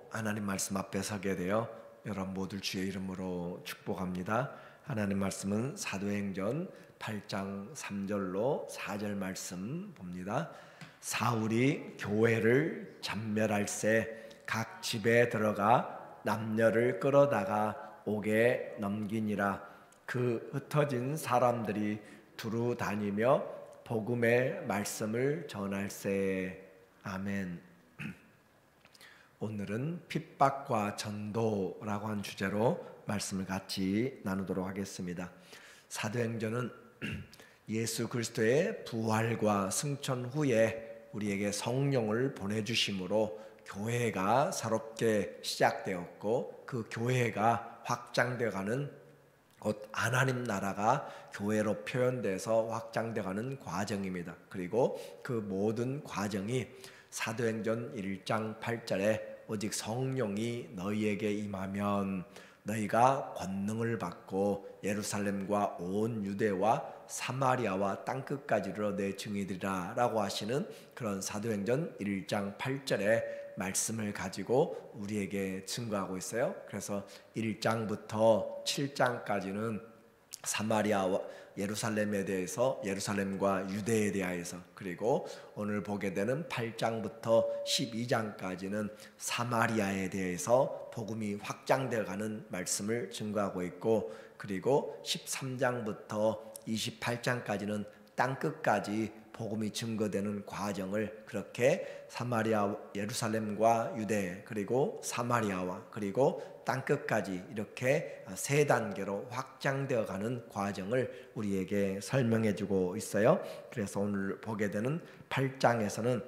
믿고 하나님 말씀 앞에 서게 되어 여러분 모두 주의 이름으로 축복합니다. 하나님 말씀은 사도행전 8장 3절로 4절 말씀 봅니다. 사울이 교회를 전멸할새 각 집에 들어가 남녀를 끌어다가 옥에 넘기니라. 그 흩어진 사람들이 두루 다니며 복음의 말씀을 전할새. 아멘. 오늘은 핍박과 전도라고 한 주제로 말씀을 같이 나누도록 하겠습니다. 사도행전은 예수 그리스도의 부활과 승천 후에 우리에게 성령을 보내주심으로 교회가 새롭게 시작되었고, 그 교회가 확장되어가는, 곧 하나님 나라가 교회로 표현돼서 확장되어가는 과정입니다. 그리고 그 모든 과정이 사도행전 1장 8절에 오직 성령이 너희에게 임하면 너희가 권능을 받고 예루살렘과 온 유대와 사마리아와 땅끝까지로 내 증인이리라 라고 하시는 그런 사도행전 1장 8절의 말씀을 가지고 우리에게 증거하고 있어요. 그래서 1장부터 7장까지는 사마리아와 예루살렘에 대해서, 예루살렘과 유대에 대하여서, 그리고 오늘 보게 되는 8장부터 12장까지는 사마리아에 대해서 복음이 확장되어가는 말씀을 증거하고 있고, 그리고 13장부터 28장까지는 땅끝까지 복음이 증거되는 과정을 그렇게 사마리아, 예루살렘과 유대, 그리고 사마리아와 그리고 땅끝까지 이렇게 세 단계로 확장되어 가는 과정을 우리에게 설명해 주고 있어요. 그래서 오늘 보게 되는 8장에서는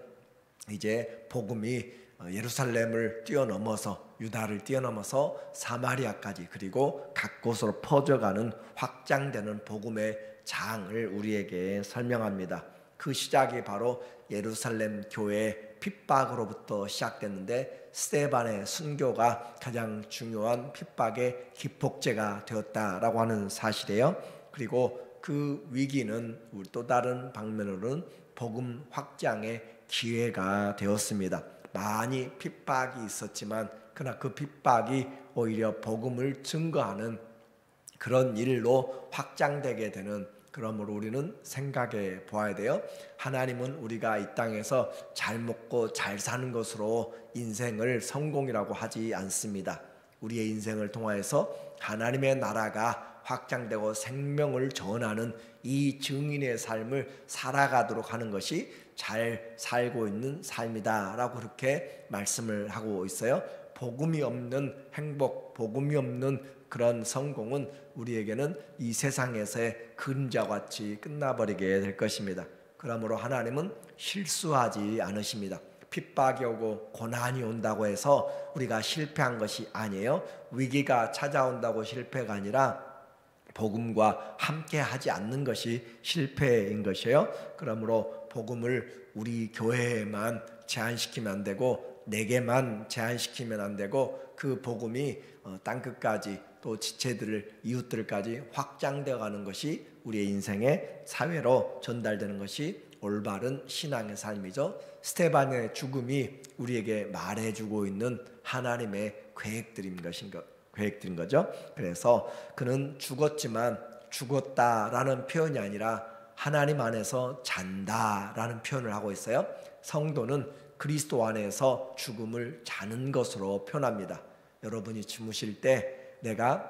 이제 복음이 예루살렘을 뛰어넘어서, 유다를 뛰어넘어서 사마리아까지, 그리고 각 곳으로 퍼져가는 확장되는 복음의 장을 우리에게 설명합니다. 그 시작이 바로 예루살렘 교회 핍박으로부터 시작됐는데, 스데반의 순교가 가장 중요한 핍박의 기폭제가 되었다라고 하는 사실이에요. 그리고 그 위기는 또 다른 방면으로는 복음 확장의 기회가 되었습니다. 많이 핍박이 있었지만 그러나 그 핍박이 오히려 복음을 증거하는 그런 일로 확장되게 되는, 그러므로 우리는 생각해 보아야 돼요. 하나님은 우리가 이 땅에서 잘 먹고 잘 사는 것으로 인생을 성공이라고 하지 않습니다. 우리의 인생을 통하여서 하나님의 나라가 확장되고 생명을 전하는 이 증인의 삶을 살아가도록 하는 것이 잘 살고 있는 삶이다 라고 그렇게 말씀을 하고 있어요. 복음이 없는 행복, 복음이 없는 그런 성공은 우리에게는 이 세상에서의 그림자같이 끝나버리게 될 것입니다. 그러므로 하나님은 실수하지 않으십니다. 핍박이 오고 고난이 온다고 해서 우리가 실패한 것이 아니에요. 위기가 찾아온다고 실패가 아니라 복음과 함께 하지 않는 것이 실패인 것이에요. 그러므로 복음을 우리 교회에만 제한시키면 안 되고, 내게만 제한시키면 안 되고, 그 복음이 땅끝까지, 또 지체들, 이웃들까지 확장되어 가는 것이 우리의 인생의 사회로 전달되는 것이 올바른 신앙의 삶이죠. 스데반의 죽음이 우리에게 말해주고 있는 하나님의 계획들인 거죠. 그래서 그는 죽었지만 죽었다라는 표현이 아니라 하나님 안에서 잔다라는 표현을 하고 있어요. 성도는 그리스도 안에서 죽음을 자는 것으로 표현합니다. 여러분이 주무실 때 내가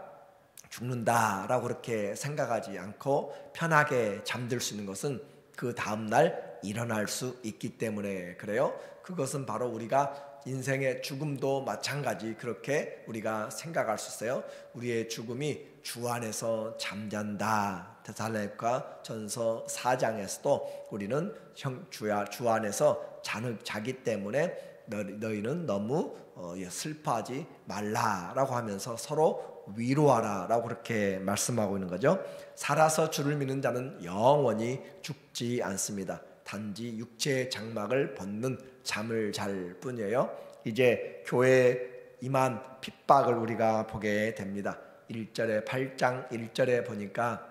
죽는다라고 그렇게 생각하지 않고 편하게 잠들 수 있는 것은 그 다음날 일어날 수 있기 때문에 그래요. 그것은 바로 우리가 인생의 죽음도 마찬가지 그렇게 우리가 생각할 수 있어요. 우리의 죽음이 주 안에서 잠잔다. 데살로니가 전서 4장에서도 우리는 주 안에서 자기 때문에 너희는 너무 슬퍼하지 말라라고 하면서 서로 위로하라라고 그렇게 말씀하고 있는 거죠. 살아서 주를 믿는 자는 영원히 죽지 않습니다. 단지 육체의 장막을 벗는 잠을 잘 뿐이에요. 이제 교회에 임한 핍박을 우리가 보게 됩니다. 1절에 8장 1절에 보니까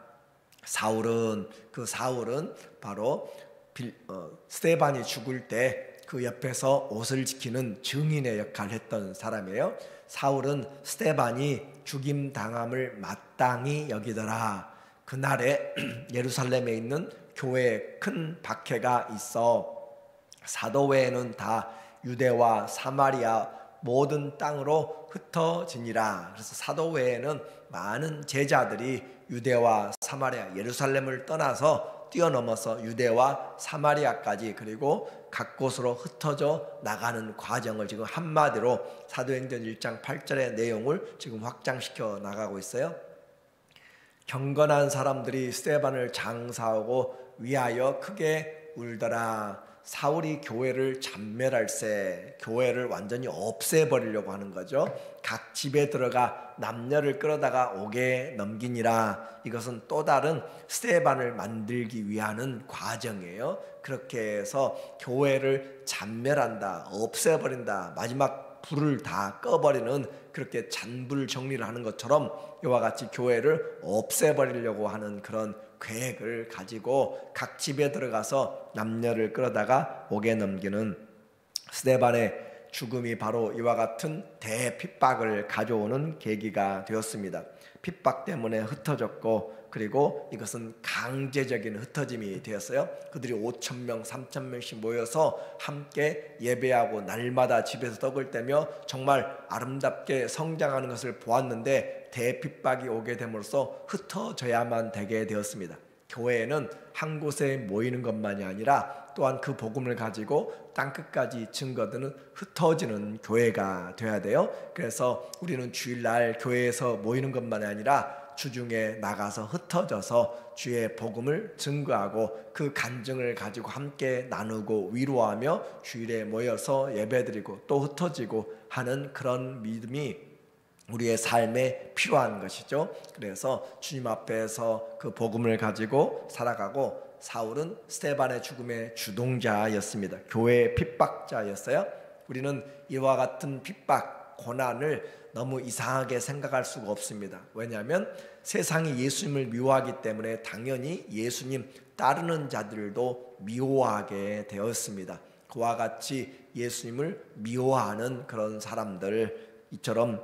사울은 바로 스데반이 죽을 때 그 옆에서 옷을 지키는 증인의 역할을 했던 사람이에요. 사울은 스데반이 죽임 당함을 마땅히 여기더라. 그날에 예루살렘에 있는 교회에 큰 박해가 있어 사도회에는 다 유대와 사마리아 모든 땅으로 흩어지니라. 그래서 사도회에는 많은 제자들이 유대와 사마리아, 예루살렘을 떠나서 뛰어넘어서 유대와 사마리아까지 그리고 각 곳으로 흩어져 나가는 과정을 지금 한마디로 사도행전 1장 8절의 내용을 지금 확장시켜 나가고 있어요. 경건한 사람들이 스데반을 장사하고 위하여 크게 울더라. 사울이 교회를 잔멸할세, 교회를 완전히 없애버리려고 하는 거죠. 각 집에 들어가 남녀를 끌어다가 옥에 넘기니라. 이것은 또 다른 스데반을 만들기 위한 과정이에요. 그렇게 해서 교회를 잔멸한다, 없애버린다, 마지막 불을 다 꺼버리는, 그렇게 잔불 정리를 하는 것처럼 이와 같이 교회를 없애버리려고 하는 그런 계획을 가지고 각 집에 들어가서 남녀를 끌어다가 옥에 넘기는 스데반의 죽음이 바로 이와 같은 대핍박을 가져오는 계기가 되었습니다. 핍박 때문에 흩어졌고, 그리고 이것은 강제적인 흩어짐이 되었어요. 그들이 5,000명, 3,000명씩 모여서 함께 예배하고 날마다 집에서 떡을 떼며 정말 아름답게 성장하는 것을 보았는데 대핍박이 오게 됨으로써 흩어져야만 되게 되었습니다. 교회에는 한 곳에 모이는 것만이 아니라 또한 그 복음을 가지고 땅끝까지 증거드는 흩어지는 교회가 되어야 돼요. 그래서 우리는 주일날 교회에서 모이는 것만이 아니라 주중에 나가서 흩어져서 주의 복음을 증거하고 그 간증을 가지고 함께 나누고 위로하며 주일에 모여서 예배드리고 또 흩어지고 하는 그런 믿음이 우리의 삶에 필요한 것이죠. 그래서 주님 앞에서 그 복음을 가지고 살아가고, 사울은 스데반의 죽음의 주동자였습니다. 교회의 핍박자였어요. 우리는 이와 같은 핍박, 고난을 너무 이상하게 생각할 수가 없습니다. 왜냐하면 세상이 예수님을 미워하기 때문에 당연히 예수님 따르는 자들도 미워하게 되었습니다. 그와 같이 예수님을 미워하는 그런 사람들, 이처럼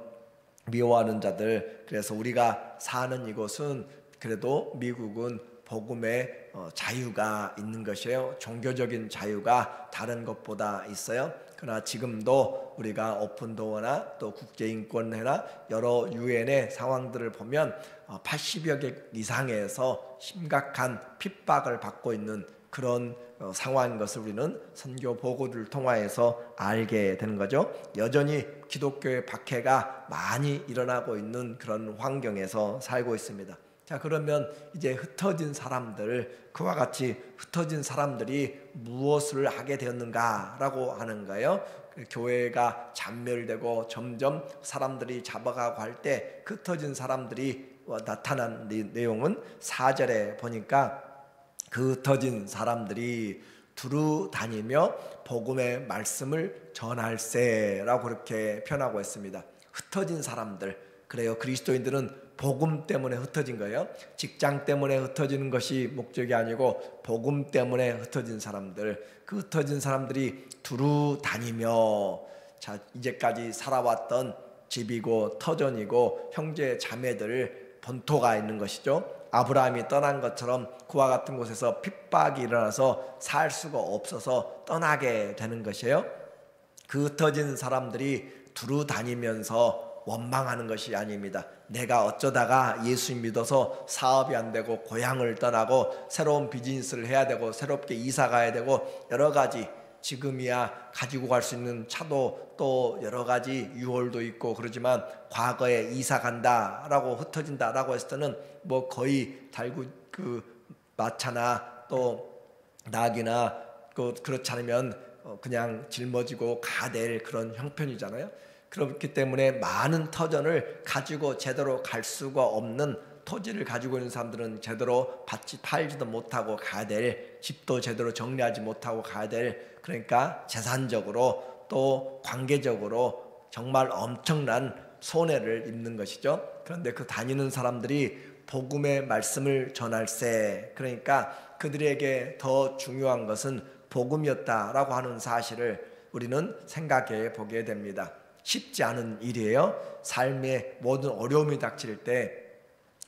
미워하는 자들, 그래서 우리가 사는 이곳은 그래도 미국은 복음의 자유가 있는 것이에요. 종교적인 자유가 다른 것보다 있어요. 그러나 지금도 우리가 오픈도어나 또 국제인권회나 여러 유엔의 상황들을 보면 80여 개 이상에서 심각한 핍박을 받고 있는 그런 상황인 것을 우리는 선교 보고들을 통하여서 알게 되는 거죠. 여전히 기독교의 박해가 많이 일어나고 있는 그런 환경에서 살고 있습니다. 자, 그러면 이제 흩어진 사람들, 그와 같이 흩어진 사람들이 무엇을 하게 되었는가라고 하는 거예요. 교회가 잔멸되고 점점 사람들이 잡아가고 할 때 흩어진 사람들이 나타난 내용은 4절에 보니까 그 흩어진 사람들이 두루 다니며 복음의 말씀을 전할세라고 그렇게 표현하고 있습니다. 흩어진 사람들, 그래요. 그리스도인들은 복음 때문에 흩어진 거예요. 직장 때문에 흩어지는 것이 목적이 아니고 복음 때문에 흩어진 사람들, 그 흩어진 사람들이 두루 다니며, 자, 이제까지 살아왔던 집이고 터전이고 형제 자매들 본토가 있는 것이죠. 아브라함이 떠난 것처럼 그와 같은 곳에서 핍박이 일어나서 살 수가 없어서 떠나게 되는 것이에요. 그 흩어진 사람들이 두루 다니면서 원망하는 것이 아닙니다. 내가 어쩌다가 예수 믿어서 사업이 안 되고 고향을 떠나고 새로운 비즈니스를 해야 되고 새롭게 이사 가야 되고 여러 가지, 지금이야 가지고 갈 수 있는 차도 또 여러 가지 유월도 있고 그러지만 과거에 이사 간다라고 흩어진다라고 했을 때는 뭐 거의 마차나 또 낙이나 그렇지 않으면 그냥 짊어지고 가야 될 그런 형편이잖아요. 그렇기 때문에 많은 터전을 가지고 제대로 갈 수가 없는, 토지를 가지고 있는 사람들은 제대로 팔지도 못하고 가야 될, 집도 제대로 정리하지 못하고 가야 될, 그러니까 재산적으로 또 관계적으로 정말 엄청난 손해를 입는 것이죠. 그런데 그 다니는 사람들이 복음의 말씀을 전할세, 그러니까 그들에게 더 중요한 것은 복음이었다라고 하는 사실을 우리는 생각해 보게 됩니다. 쉽지 않은 일이에요. 삶의 모든 어려움이 닥칠 때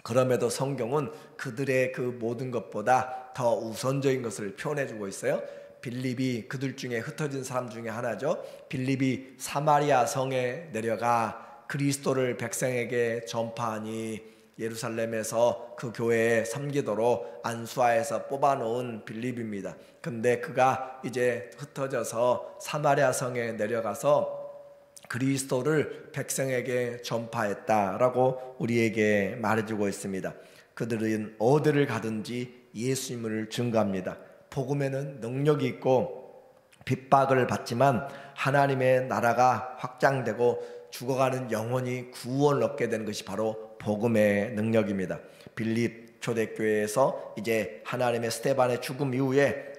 그럼에도 성경은 그들의 그 모든 것보다 더 우선적인 것을 표현해 주고 있어요. 빌립이 그들 중에 흩어진 사람 중에 하나죠. 빌립이 사마리아 성에 내려가 그리스도를 백성에게 전파하니 예루살렘에서 그 교회에 섬기도록 안수하에서 뽑아놓은 빌립입니다. 근데 그가 이제 흩어져서 사마리아 성에 내려가서 그리스도를 백성에게 전파했다라고 우리에게 말해주고 있습니다. 그들은 어디를 가든지 예수님을 증거합니다. 복음에는 능력이 있고 핍박을 받지만 하나님의 나라가 확장되고 죽어가는 영혼이 구원을 얻게 되는 것이 바로 복음의 능력입니다. 빌립 초대교회에서 이제 하나님의 스데반의 죽음 이후에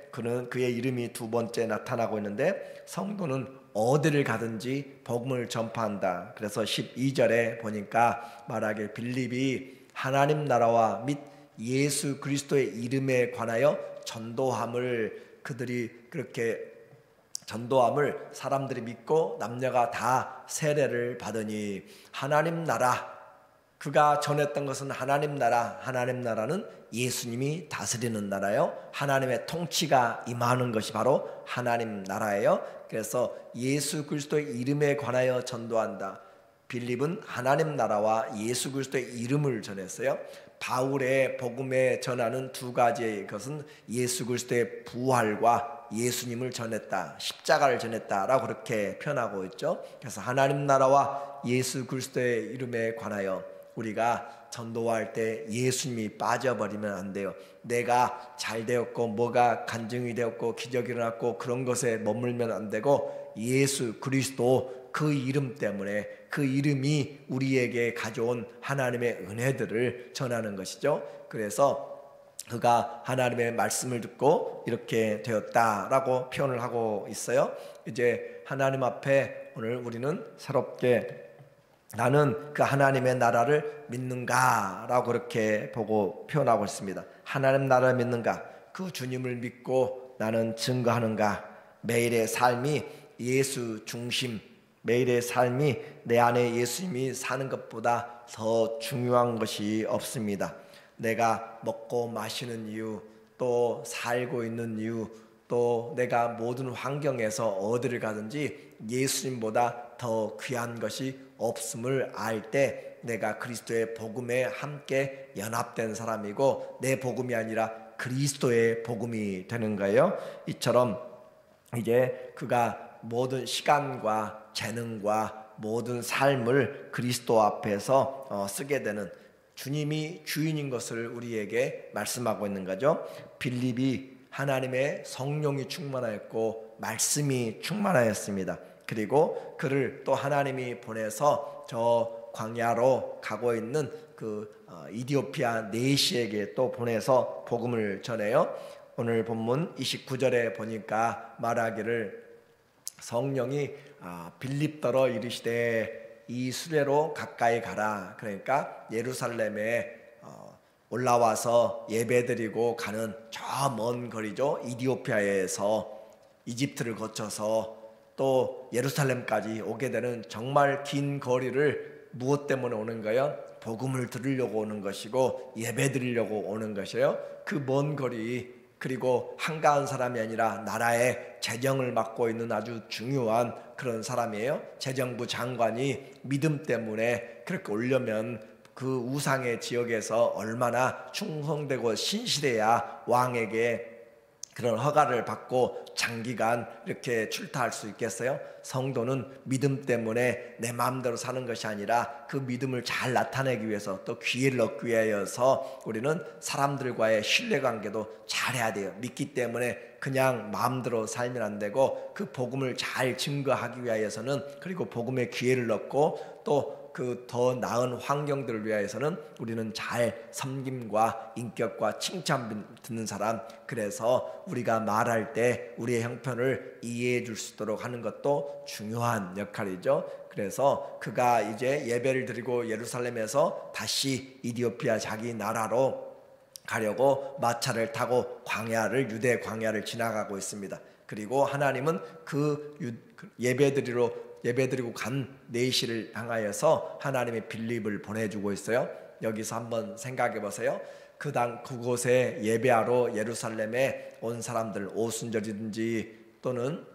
그의 이름이 두 번째 나타나고 있는데 성도는 어디를 가든지 복음을 전파한다. 그래서 12절에 보니까 말하길 빌립이 하나님 나라와 및 예수 그리스도의 이름에 관하여 전도함을 그들이 그렇게 전도함을 사람들이 믿고 남녀가 다 세례를 받으니 하나님 나라, 그가 전했던 것은 하나님 나라, 하나님 나라는 예수님이 다스리는 나라요. 하나님의 통치가 임하는 것이 바로 하나님 나라예요. 그래서 예수 그리스도의 이름에 관하여 전도한다. 빌립은 하나님 나라와 예수 그리스도의 이름을 전했어요. 바울의 복음에 전하는 두 가지의 것은 예수 그리스도의 부활과 예수님을 전했다, 십자가를 전했다라고 그렇게 표현하고 있죠. 그래서 하나님 나라와 예수 그리스도의 이름에 관하여 우리가 전도할 때 예수님이 빠져버리면 안 돼요. 내가 잘 되었고 뭐가 간증이 되었고 기적이 일어났고 그런 것에 머물면 안 되고 예수 그리스도 그 이름 때문에 그 이름이 우리에게 가져온 하나님의 은혜들을 전하는 것이죠. 그래서 그가 하나님의 말씀을 듣고 이렇게 되었다라고 표현을 하고 있어요. 이제 하나님 앞에 오늘 우리는 새롭게 나는 그 하나님의 나라를 믿는가 라고 그렇게 보고 표현하고 있습니다. 하나님 나라를 믿는가, 그 주님을 믿고 나는 증거하는가. 매일의 삶이 예수 중심, 매일의 삶이 내 안에 예수님이 사는 것보다 더 중요한 것이 없습니다. 내가 먹고 마시는 이유, 또 살고 있는 이유, 또 내가 모든 환경에서 어디를 가든지 예수님보다 더 귀한 것이 없음을 알 때 내가 그리스도의 복음에 함께 연합된 사람이고 내 복음이 아니라 그리스도의 복음이 되는 거예요. 이처럼 이제 그가 모든 시간과 재능과 모든 삶을 그리스도 앞에서 쓰게 되는, 주님이 주인인 것을 우리에게 말씀하고 있는 거죠. 빌립이 하나님의 성령이 충만하였고 말씀이 충만하였습니다. 그리고 그를 또 하나님이 보내서 저 광야로 가고 있는 그 이디오피아 내시에게 또 보내서 복음을 전해요. 오늘 본문 29절에 보니까 말하기를 성령이 빌립더러 이르시되 이 수레로 가까이 가라. 그러니까 예루살렘에 올라와서 예배드리고 가는 저 먼 거리죠. 이디오피아에서 이집트를 거쳐서 또 예루살렘까지 오게 되는 정말 긴 거리를 무엇 때문에 오는 거예요? 복음을 들으려고 오는 것이고 예배 드리려고 오는 것이에요. 그 먼 거리, 그리고 한가한 사람이 아니라 나라의 재정을 맡고 있는 아주 중요한 그런 사람이에요. 재정부 장관이 믿음 때문에 그렇게 오려면 그 우상의 지역에서 얼마나 충성되고 신실해야 왕에게 그런 허가를 받고 장기간 이렇게 출타할 수 있겠어요? 성도는 믿음 때문에 내 마음대로 사는 것이 아니라 그 믿음을 잘 나타내기 위해서 또 기회를 얻기 위해서 우리는 사람들과의 신뢰관계도 잘해야 돼요. 믿기 때문에 그냥 마음대로 살면 안 되고 그 복음을 잘 증거하기 위해서는, 그리고 복음의 기회를 얻고 또 그 더 나은 환경들을 위해서는 우리는 잘 섬김과 인격과 칭찬 듣는 사람, 그래서 우리가 말할 때 우리의 형편을 이해해 줄 수 있도록 하는 것도 중요한 역할이죠. 그래서 그가 이제 예배를 드리고 예루살렘에서 다시 이디오피아 자기 나라로 가려고 마차를 타고 광야를, 유대 광야를 지나가고 있습니다. 그리고 하나님은 예배드리고 간 내시를 향하여서 하나님의 빌립을 보내주고 있어요. 여기서 한번 생각해 보세요. 그곳에 예배하러 예루살렘에 온 사람들, 오순절이든지 또는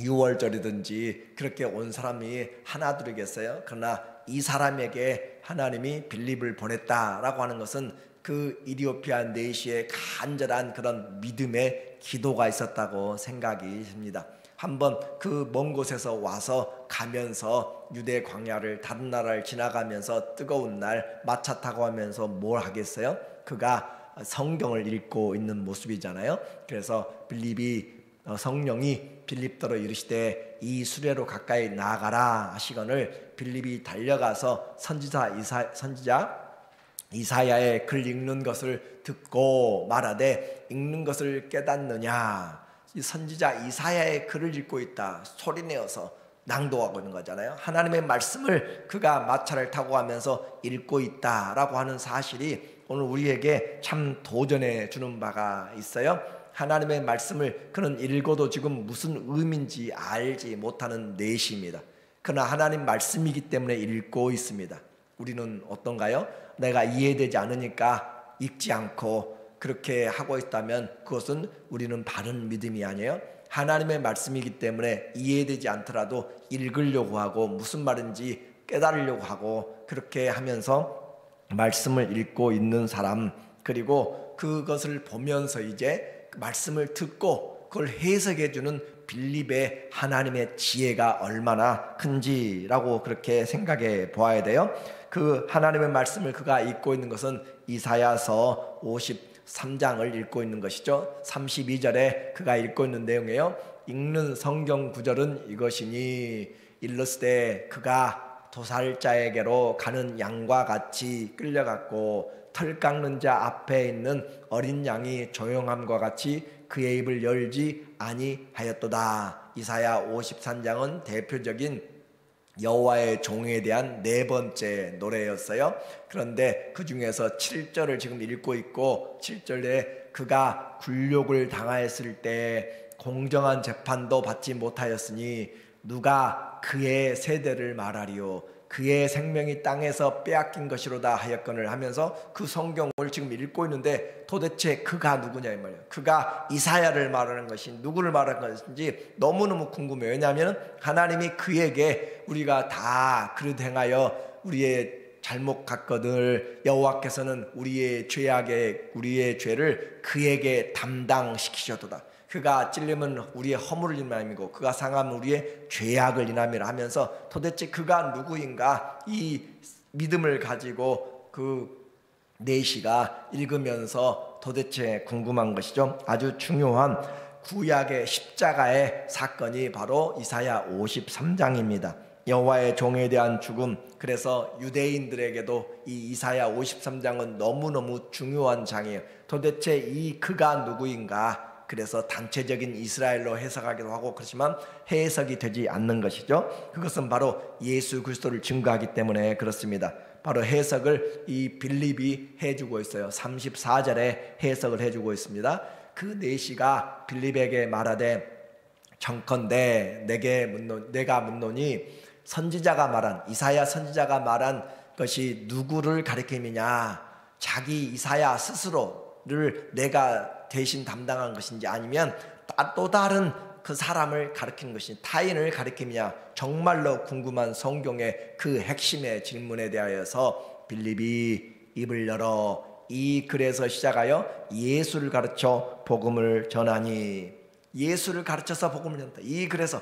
유월절이든지 그렇게 온 사람이 하나둘이겠어요? 그러나 이 사람에게 하나님이 빌립을 보냈다라고 하는 것은 그 이디오피아 내시에 간절한 그런 믿음의 기도가 있었다고 생각이 듭니다. 한번 그 먼 곳에서 와서 가면서 유대 광야를 다른 나라를 지나가면서 뜨거운 날 마차 타고 하면서 뭘 하겠어요? 그가 성경을 읽고 있는 모습이잖아요. 그래서 성령이 빌립더러 이르시되 이 수레로 가까이 나아가라 하시거늘 빌립이 달려가서 선지자 이사야의 글 읽는 것을 듣고 말하되 읽는 것을 깨닫느냐. 이 선지자 이사야의 글을 읽고 있다 소리내어서 낭독하고 있는 거잖아요. 하나님의 말씀을 그가 마차를 타고 가면서 읽고 있다라고 하는 사실이 오늘 우리에게 참 도전해 주는 바가 있어요. 하나님의 말씀을 그는 읽어도 지금 무슨 의미인지 알지 못하는 내시입니다. 그러나 하나님 말씀이기 때문에 읽고 있습니다. 우리는 어떤가요? 내가 이해되지 않으니까 읽지 않고 그렇게 하고 있다면 그것은 우리는 바른 믿음이 아니에요. 하나님의 말씀이기 때문에 이해되지 않더라도 읽으려고 하고 무슨 말인지 깨달으려고 하고 그렇게 하면서 말씀을 읽고 있는 사람, 그리고 그것을 보면서 이제 말씀을 듣고 그걸 해석해 주는 빌립의 하나님의 지혜가 얼마나 큰지라고 그렇게 생각해 보아야 돼요. 그 하나님의 말씀을 그가 읽고 있는 것은 이사야서 53장을 읽고 있는 것이죠. 32절에 그가 읽고 있는 내용이에요. 읽는 성경 구절은 이것이니 일러스되 그가 도살자에게로 가는 양과 같이 끌려갔고 털 깎는 자 앞에 있는 어린 양이 조용함과 같이 그의 입을 열지 아니하였도다. 이사야 53장은 대표적인 여호와의 종에 대한 네 번째 노래였어요. 그런데 그 중에서 7절을 지금 읽고 있고 7절에 그가 굴욕을 당하였을 때 공정한 재판도 받지 못하였으니 누가 그의 세대를 말하리요 그의 생명이 땅에서 빼앗긴 것이로다 하였거늘 하면서 그 성경을 지금 읽고 있는데 도대체 그가 누구냐 이 말이에요. 그가 이사야를 말하는 것이 누구를 말하는 것인지 너무너무 궁금해요. 왜냐하면 하나님이 그에게 우리가 다 그릇 행하여 우리의 잘못 갔거늘 여호와께서는 우리의 죄를 그에게 담당시키셨도다. 그가 찔리면 우리의 허물을 인함이고 그가 상하면 우리의 죄악을 인함이라 하면서 도대체 그가 누구인가 이 믿음을 가지고 그 내시가 읽으면서 도대체 궁금한 것이죠. 아주 중요한 구약의 십자가의 사건이 바로 이사야 53장입니다. 여호와의 종에 대한 죽음. 그래서 유대인들에게도 이 이사야 53장은 너무너무 중요한 장이에요. 도대체 이 그가 누구인가? 그래서 단체적인 이스라엘로 해석하기도 하고 그렇지만 해석이 되지 않는 것이죠. 그것은 바로 예수 그리스도를 증거하기 때문에 그렇습니다. 바로 해석을 이 빌립이 해주고 있어요. 34절에 해석을 해주고 있습니다. 그 내시가 빌립에게 말하되 청컨대 내가 묻노니 이사야 선지자가 말한 것이 누구를 가리킴이냐? 자기 이사야 스스로를 내가 대신 담당한 것인지 아니면 또 다른 그 사람을 가리키는 것인지 타인을 가리키느냐 정말로 궁금한 성경의 그 핵심의 질문에 대하여서 빌립이 입을 열어 이 글에서 시작하여 예수를 가르쳐 복음을 전하니 예수를 가르쳐서 복음을 전한다. 이 글에서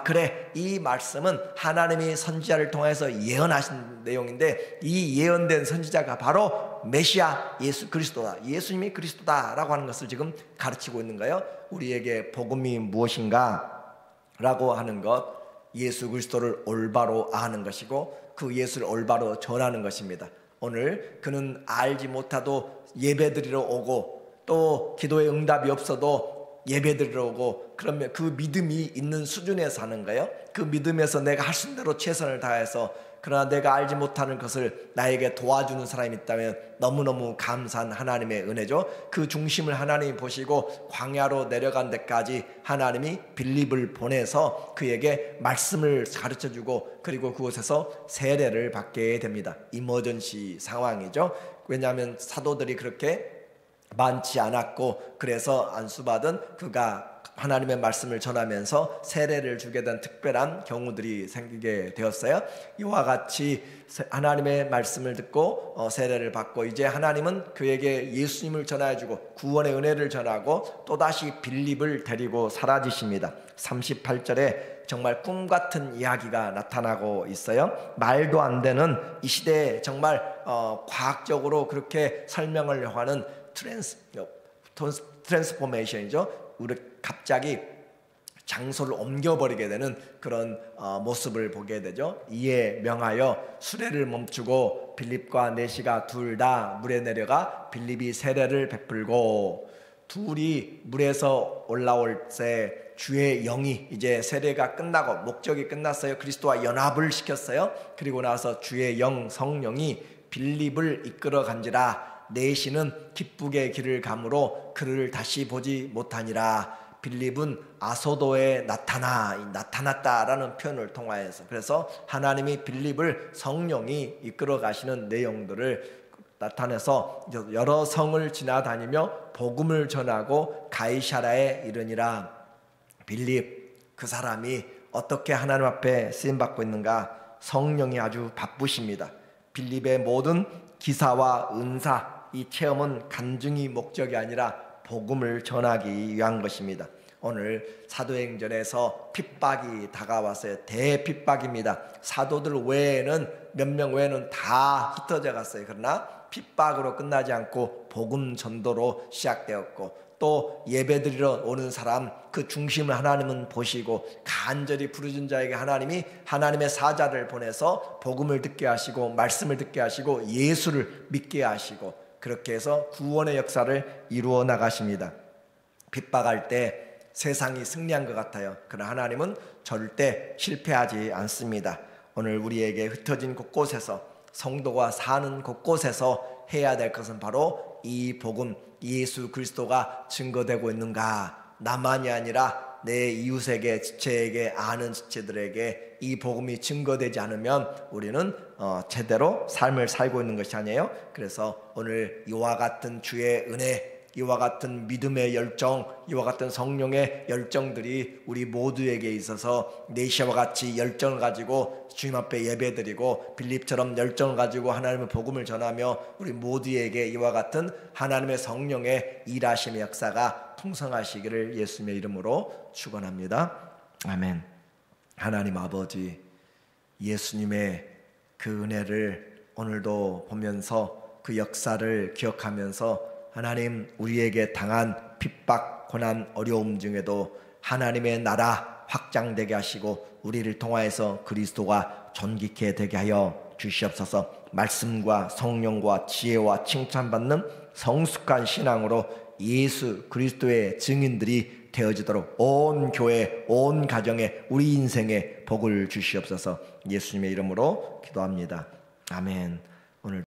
그래 이 말씀은 하나님이 선지자를 통해서 예언하신 내용인데 이 예언된 선지자가 바로 메시아 예수 그리스도다. 예수님이 그리스도다라고 하는 것을 지금 가르치고 있는 거예요. 우리에게 복음이 무엇인가 라고 하는 것, 예수 그리스도를 올바로 아는 것이고 그 예수를 올바로 전하는 것입니다. 오늘 그는 알지 못하도 예배드리러 오고 또 기도의 응답이 없어도 예배드리러 오고 그러면 그 믿음이 있는 수준에 사는 거예요. 그 믿음에서 내가 할 수 있는 대로 최선을 다해서 그러나 내가 알지 못하는 것을 나에게 도와주는 사람이 있다면 너무너무 감사한 하나님의 은혜죠. 그 중심을 하나님이 보시고 광야로 내려간 데까지 하나님이 빌립을 보내서 그에게 말씀을 가르쳐주고 그리고 그곳에서 세례를 받게 됩니다. 이머전시 상황이죠. 왜냐하면 사도들이 그렇게 많지 않았고, 그래서 안수받은 그가 하나님의 말씀을 전하면서 세례를 주게 된 특별한 경우들이 생기게 되었어요. 이와 같이 하나님의 말씀을 듣고 세례를 받고, 이제 하나님은 그에게 예수님을 전하여주고 구원의 은혜를 전하고 또다시 빌립을 데리고 사라지십니다. 38절에 정말 꿈같은 이야기가 나타나고 있어요. 말도 안 되는 이 시대에 정말 과학적으로 그렇게 설명을 하는 트랜스포메이션이죠. 우리 갑자기 장소를 옮겨버리게 되는 그런 모습을 보게 되죠. 이에 명하여 수레를 멈추고 빌립과 내시가 둘 다 물에 내려가 빌립이 세례를 베풀고, 둘이 물에서 올라올 때 주의 영이, 이제 세례가 끝나고 목적이 끝났어요. 그리스도와 연합을 시켰어요. 그리고 나서 주의 영, 성령이 빌립을 이끌어 간지라. 내시는 기쁘게 길을 가므로 그를 다시 보지 못하니라. 빌립은 아소도에 나타났다라는 표현을 통하여서, 그래서 하나님이 빌립을 성령이 이끌어 가시는 내용들을 나타내서 여러 성을 지나다니며 복음을 전하고 가이사랴에 이르니라. 빌립, 그 사람이 어떻게 하나님 앞에 쓰임받고 있는가? 성령이 아주 바쁘십니다. 빌립의 모든 기사와 은사, 이 체험은 간증이 목적이 아니라 복음을 전하기 위한 것입니다. 오늘 사도행전에서 핍박이 다가왔어요. 대핍박입니다. 사도들 외에는, 몇 명 외에는 다 흩어져 갔어요. 그러나 핍박으로 끝나지 않고 복음 전도로 시작되었고, 또 예배드리러 오는 사람 그 중심을 하나님은 보시고 간절히 부르짖은 자에게 하나님이 하나님의 사자를 보내서 복음을 듣게 하시고 말씀을 듣게 하시고 예수를 믿게 하시고, 그렇게 해서 구원의 역사를 이루어 나가십니다. 핍박할 때 세상이 승리한 것 같아요. 그러나 하나님은 절대 실패하지 않습니다. 오늘 우리에게 흩어진 곳곳에서, 성도가 사는 곳곳에서 해야 될 것은 바로 이 복음, 예수 그리스도가 증거되고 있는가. 나만이 아니라 내 이웃에게, 지체에게, 아는 지체들에게 이 복음이 증거되지 않으면 우리는 제대로 삶을 살고 있는 것이 아니에요. 그래서 오늘 이와 같은 주의 은혜, 이와 같은 믿음의 열정, 이와 같은 성령의 열정들이 우리 모두에게 있어서 내시와 같이 열정을 가지고 주님 앞에 예배드리고 빌립처럼 열정을 가지고 하나님의 복음을 전하며 우리 모두에게 이와 같은 하나님의 성령의 일하심의 역사가 풍성하시기를 예수님의 이름으로 축원합니다. 아멘. 하나님 아버지, 예수님의 그 은혜를 오늘도 보면서 그 역사를 기억하면서 하나님, 우리에게 당한 핍박, 고난, 어려움 중에도 하나님의 나라 확장되게 하시고 우리를 통하여서 그리스도가 존귀케 되게 하여 주시옵소서. 말씀과 성령과 지혜와 칭찬받는 성숙한 신앙으로 예수 그리스도의 증인들이 되어지도록 온 교회, 온 가정에, 우리 인생에 복을 주시옵소서. 예수님의 이름으로 기도합니다. 아멘. 오늘